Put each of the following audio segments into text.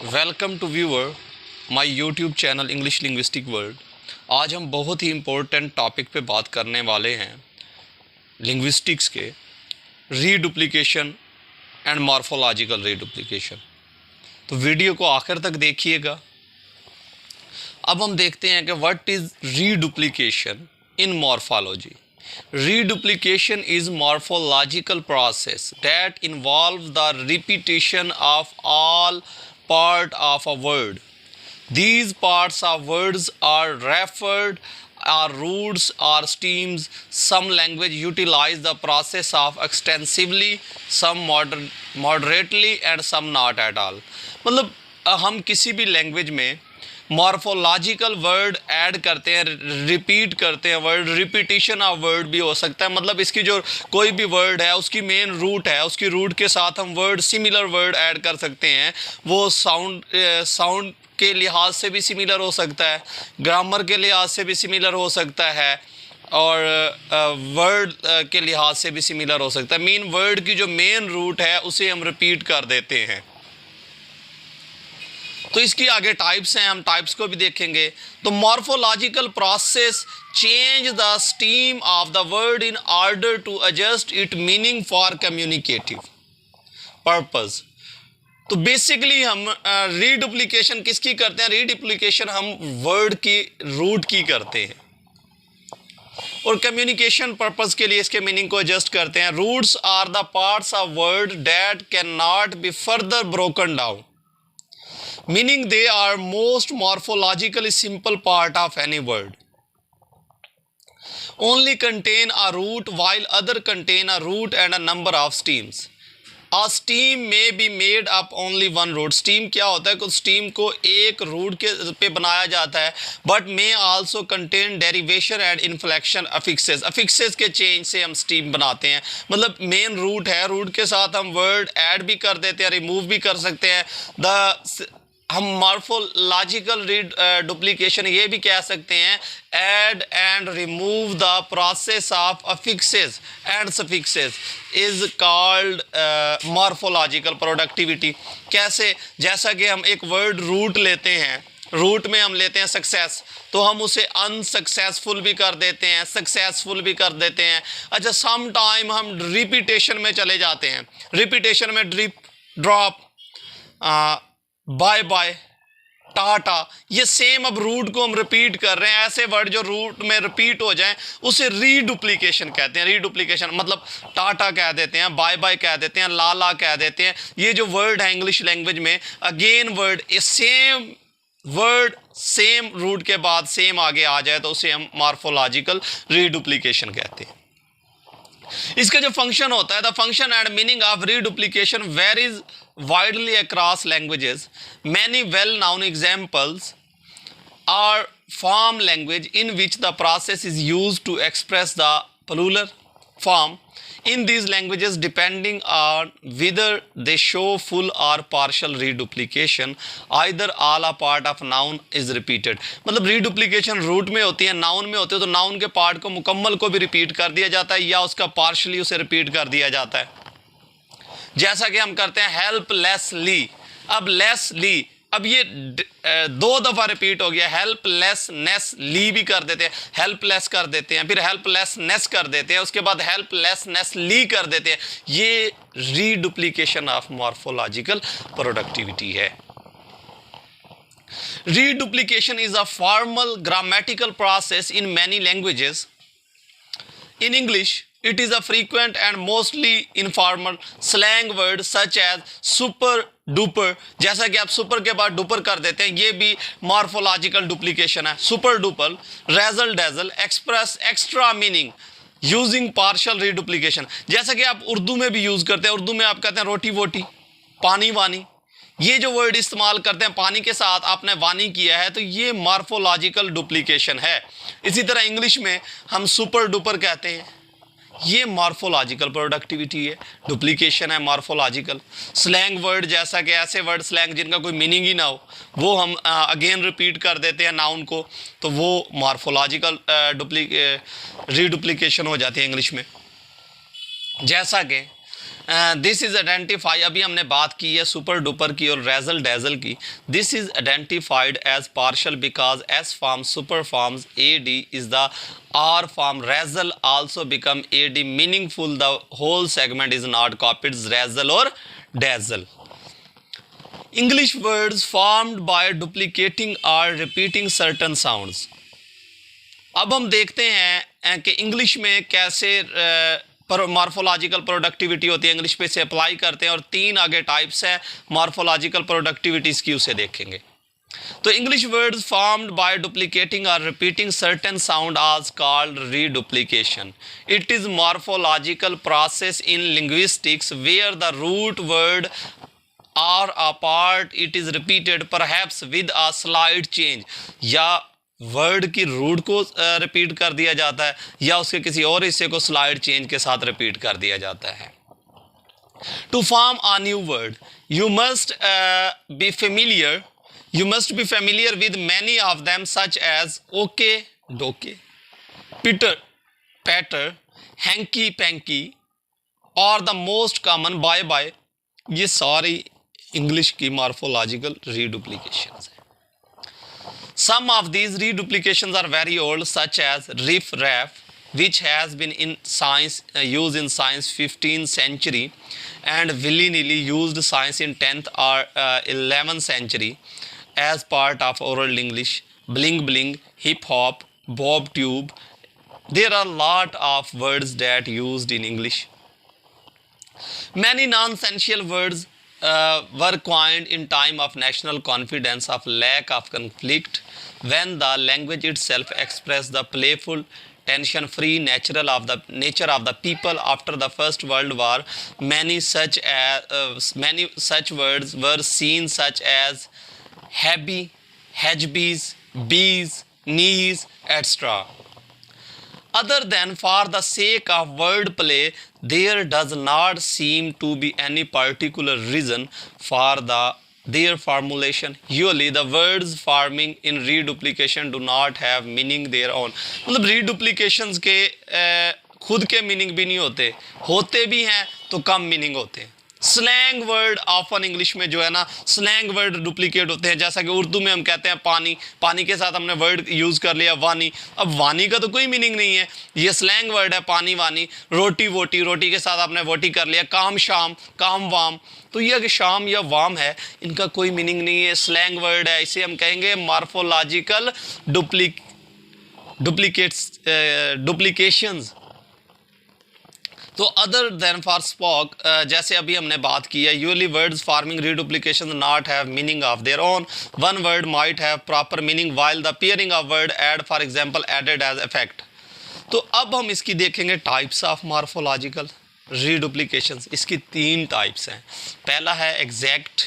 Welcome to viewer my YouTube channel English linguistic world. आज हम बहुत ही इम्पोर्टेंट टॉपिक पे बात करने वाले हैं लिंग्विस्टिक्स के रीडुप्लिकेशन एंड मॉर्फोलॉजिकल रीडुप्लिकेशन। तो वीडियो को आखिर तक देखिएगा। अब हम देखते हैं कि what is reduplication in morphology. Reduplication is morphological process that involves the repetition of all part of a word. These parts of words are referred are roots or stems. Some language utilize the process of extensively, some moderately and some not at all. मतलब हम किसी भी language में morphological word add करते हैं, repeat करते हैं word, repetition of word भी हो सकता है। मतलब इसकी जो कोई भी वर्ड है उसकी मेन रूट है, उसकी रूट के साथ हम वर्ड सिमिलर वर्ड ऐड कर सकते हैं। वो साउंड के लिहाज से भी सिमिलर हो सकता है, ग्रामर के लिहाज से भी सिमिलर हो सकता है और वर्ड के लिहाज से भी सिमिलर हो सकता है। मीन वर्ड की जो मेन रूट है उसे हम रिपीट कर देते हैं। तो इसकी आगे टाइप्स हैं, हम टाइप्स को भी देखेंगे। तो morphological process change the stem of the word in order to adjust it meaning for communicative purpose. तो बेसिकली हम रीडुप्लिकेशन किसकी करते हैं? रीडुप्लिकेशन हम वर्ड की रूट की करते हैं और कम्युनिकेशन पर्पस के लिए इसके मीनिंग को एडजस्ट करते हैं। Roots are the parts of word that can not be further broken down, meaning they are most morphologically simple part of any word. Only contain a root while other contain a root and a number of stems. A stem may be made up only one root. Stem क्या होता है? कुछ stem को एक root के पे बनाया जाता है, but may also contain derivation and inflection affixes. Affixes के change से हम stem बनाते हैं। मतलब main root है, root के साथ हम word add भी कर देते हैं, remove भी कर सकते हैं। हम मॉर्फोलॉजिकल डुप्लीकेशन ये भी कह सकते हैं, add and remove the process of affixes and suffixes is called morphological productivity. कैसे? जैसा कि हम एक वर्ड रूट लेते हैं, रूट में हम लेते हैं सक्सेस, तो हम उसे अनसक्सेसफुल भी कर देते हैं, सक्सेसफुल भी कर देते हैं। अच्छा, सम टाइम हम रिपीटेशन में चले जाते हैं, रिपीटेशन में ड्रॉप, बाय बाय, टाटा, ये सेम अब रूट को हम रिपीट कर रहे हैं। ऐसे वर्ड जो रूट में रिपीट हो जाएं उसे रीडुप्लीकेशन कहते हैं। रीडुप्लीकेशन मतलब टाटा कह देते हैं, बाय बाय कह देते हैं, लाला कह देते हैं। ये जो वर्ड है इंग्लिश लैंग्वेज में, again word same word same root के बाद सेम आगे आ जाए तो उसे हम मॉर्फोलॉजिकल रीडुप्लीकेशन कहते हैं। इसका जो फंक्शन होता है, the function and meaning of reduplication varies widely across languages. Many well-known examples are form language in which the process is used to express the plural form. In these languages, depending on whether they show full or partial reduplication, either all or part of noun is repeated. मतलब reduplication root में होती है, noun में होती है, तो noun के part को मुकम्मल को भी repeat कर दिया जाता है या उसका partially उसे repeat कर दिया जाता है। जैसा कि हम करते हैं हेल्पलेसली। अब लेसली, अब ये दो दफ़ा रिपीट हो गया। हेल्पलेसनेस ली भी कर देते हैं, हेल्पलेस कर देते हैं, फिर हेल्पलेसनेस कर देते हैं, उसके बाद हेल्पलेसनेस ली कर देते हैं। ये रीडुप्लीकेशन ऑफ मॉर्फोलॉजिकल प्रोडक्टिविटी है। Reduplication is a formal grammatical process in many languages. In English, it is a frequent and mostly informal slang word such as super duper. जैसा कि आप super के बाद duper कर देते हैं, ये भी morphological duplication है। super duper, razzle dazzle, express extra meaning using partial reduplication. जैसा कि आप उर्दू में भी यूज़ करते हैं, उर्दू में आप कहते हैं रोटी वोटी, पानी वानी। ये जो वर्ड इस्तेमाल करते हैं, पानी के साथ आपने वानी किया है, तो ये मॉर्फोलॉजिकल डुप्लीकेशन है। इसी तरह इंग्लिश में हम सुपर डुपर कहते हैं, ये मॉर्फोलॉजिकल प्रोडक्टिविटी है, डुप्लीकेशन है मॉर्फोलॉजिकल। स्लैंग वर्ड, जैसा कि ऐसे वर्ड स्लैंग जिनका कोई मीनिंग ही ना हो, वो हम अगेन रिपीट कर देते हैं नाउन को, तो वो मॉर्फोलॉजिकल रीडुप्लीकेशन हो जाती है इंग्लिश में। जैसा कि दिस इज आइडेंटिफाई, अभी हमने बात की है सुपर डुपर की और रेजल डेजल की. This is identified as partial because S form super forms A D is the R form razzle also become A D meaningful the whole segment is not copied razzle और dazzle. English words formed by duplicating और repeating certain sounds. अब हम देखते हैं कि English में कैसे morphological productivity होती है, इंग्लिश पे से अप्लाई करते हैं, और 3 आगे टाइप्स है मॉर्फोलॉजिकल प्रोडक्टिविटीज़ की, उसे देखेंगे. तो English words formed by duplicating और repeating certain sound are called reduplication. It is morphological process in linguistics where the root word or a part it is repeated perhaps with a slight change, या word की root को repeat कर दिया जाता है या उसके किसी और हिस्से को स्लाइड चेंज के साथ रिपीट कर दिया जाता है. To form a new word you must be familiar with many of them such as okey dokey, pitter patter, hanky panky और the most common bye bye. ये सारी इंग्लिश की मॉर्फोलॉजिकल रीडुप्लीकेशंस हैं. Some of these reduplications are very old, such as riff raff, which has been in science used in science 15th century and willy-nilly used science in 10th or 11th century as part of oral English. Bling bling, hip hop, bob tube. There are a lot of words that used in English. Many non-essential words were coined in time of national confidence of lack of conflict when the language itself expressed the playful tension-free nature of the people after the First World War. Many such words were seen such as habby, hedgebees, bees, knees, etc. Other than for the sake of wordplay, there does not seem to be any particular reason for their formulation. Usually, the words forming in reduplication do not have meaning their own. मतलब reduplications के खुद के meaning भी नहीं होते भी हैं तो कम मीनिंग होते हैं. स्लैंग वर्ड ऑफन इंग्लिश में जो है ना स्लैंग वर्ड डुप्लीकेट होते हैं, जैसा कि उर्दू में हम कहते हैं पानी, पानी के साथ हमने वर्ड यूज़ कर लिया वानी. अब वानी का तो कोई मीनिंग नहीं है, ये स्लैंग वर्ड है पानी वानी. रोटी वोटी, रोटी के साथ आपने वोटी कर लिया. काम शाम, काम वाम, तो ये कि शाम या वाम है इनका कोई मीनिंग नहीं है, स्लैंग वर्ड है. इसे हम कहेंगे मॉर्फोलॉजिकल डुप्लीकेशंस. तो अदर देन फॉर स्पॉक, जैसे अभी हमने बात की है, usually words forming reduplication not have meaning of their own. One word might have proper meaning while the pairing of word add for example added as effect. तो अब हम इसकी देखेंगे टाइप्स ऑफ मॉर्फोलॉजिकल रीडुप्लीकेशंस. इसकी 3 टाइप्स हैं. पहला है exact,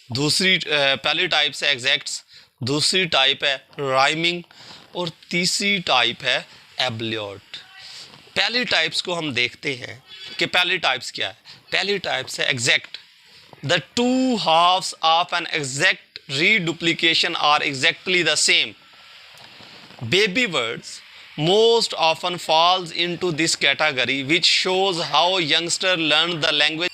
पहली टाइप है एग्जैक्ट्स, दूसरी टाइप है राइमिंग और तीसरी टाइप है एब्ल्योट. पहली टाइप्स को हम देखते हैं कि पहली टाइप्स क्या है. पहली टाइप्स है exact. The two halves of an exact reduplication are exactly the same. Baby words most often falls into this category, which shows how youngsters learn the language.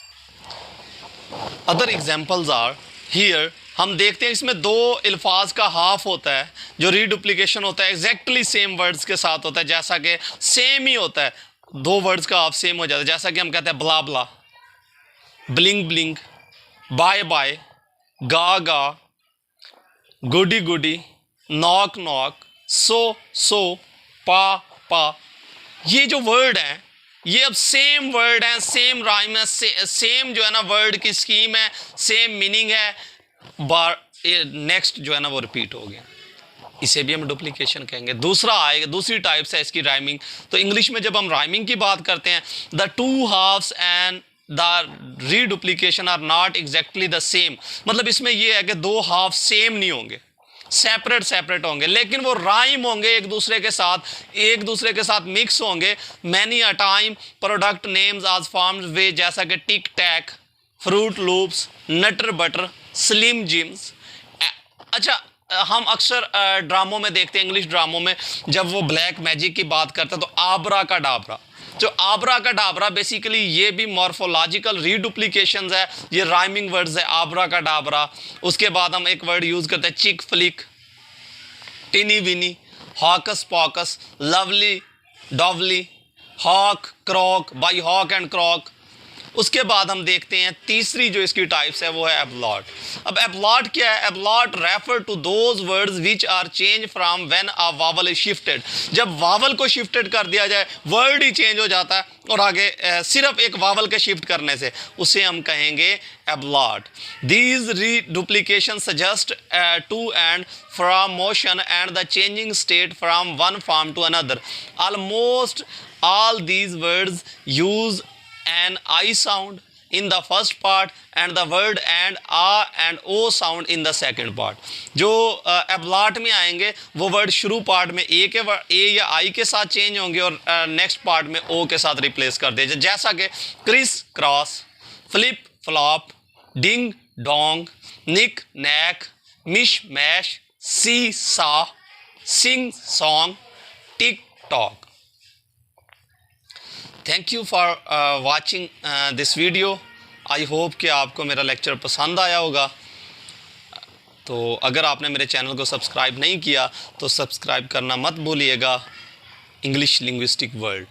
Other examples are here. हम देखते हैं इसमें 2 अल्फाज का half होता है जो reduplication होता है, एग्जैक्टली सेम वर्ड्स के साथ होता है, जैसा कि सेम ही होता है, 2 वर्ड्स का हाफ सेम हो जाता है. जैसा कि हम कहते हैं ब्ला ब्ला, ब्लिंग ब्लिंग, बाय बाय, गा गा, गुडी गुडी, नॉक नॉक, सो पा पा. ये जो वर्ड हैं ये अब सेम वर्ड हैं, सेम राइम है, सेम जो है ना वर्ड की स्कीम है, सेम मीनिंग है, बार नेक्स्ट जो है ना वो रिपीट हो गया. इसे भी हम डुप्लीकेशन कहेंगे. दूसरा आएगा, दूसरी टाइप्स है इसकी राइमिंग. तो इंग्लिश में जब हम राइमिंग की बात करते हैं, the two halves and the reduplication are not exactly the same. मतलब इसमें ये है कि 2 हाफ सेम नहीं होंगे, सेपरेट होंगे, लेकिन वो राइम होंगे एक दूसरे के साथ मिक्स होंगे. Many a time product names आज फॉर्म्ड वे, जैसा कि टिक टैक, fruit loops, नटर butter, slim gyms. अच्छा, हम अक्सर ड्रामों में देखते हैं, इंग्लिश ड्रामों में जब वो ब्लैक मैजिक की बात करते हैं तो आबरा का डाबरा, जो आबरा का डाबरा, बेसिकली ये भी मॉर्फोलॉजिकल रीडुप्लीकेशंस है, ये राइमिंग वर्ड्स है आबरा का डाबरा। उसके बाद हम एक वर्ड यूज़ करते हैं chick flick, teeny weeny, hocus pocus, lovely dovely, hock crock, by hock and crock. उसके बाद हम देखते हैं तीसरी जो इसकी टाइप्स है वो है एब्लॉट। अब एब्लॉट क्या है? Ablaut refer to those words which are change from when a vowel is shifted. जब वावल को शिफ्टेड कर दिया जाए वर्ड ही चेंज हो जाता है, और आगे सिर्फ एक वावल के शिफ्ट करने से, उसे हम कहेंगे ablaut. These reduplication suggest to and from motion and the changing state from one form to another. Almost all these words use an I sound in the first part and the word and a and o sound in the second part। जो एब्लॉट में आएंगे वो word शुरू part में ए या आई के साथ change होंगे और नेक्स्ट पार्ट में ओ के साथ रिप्लेस कर दिए, जैसा कि criss cross, flip flop, ding dong, knick knack, mish mash, see saw, sing song, tick tock. Thank you for watching this video. I hope कि आपको मेरा लेक्चर पसंद आया होगा। तो अगर आपने मेरे चैनल को सब्सक्राइब नहीं किया तो सब्सक्राइब करना मत भूलिएगा। English linguistic world.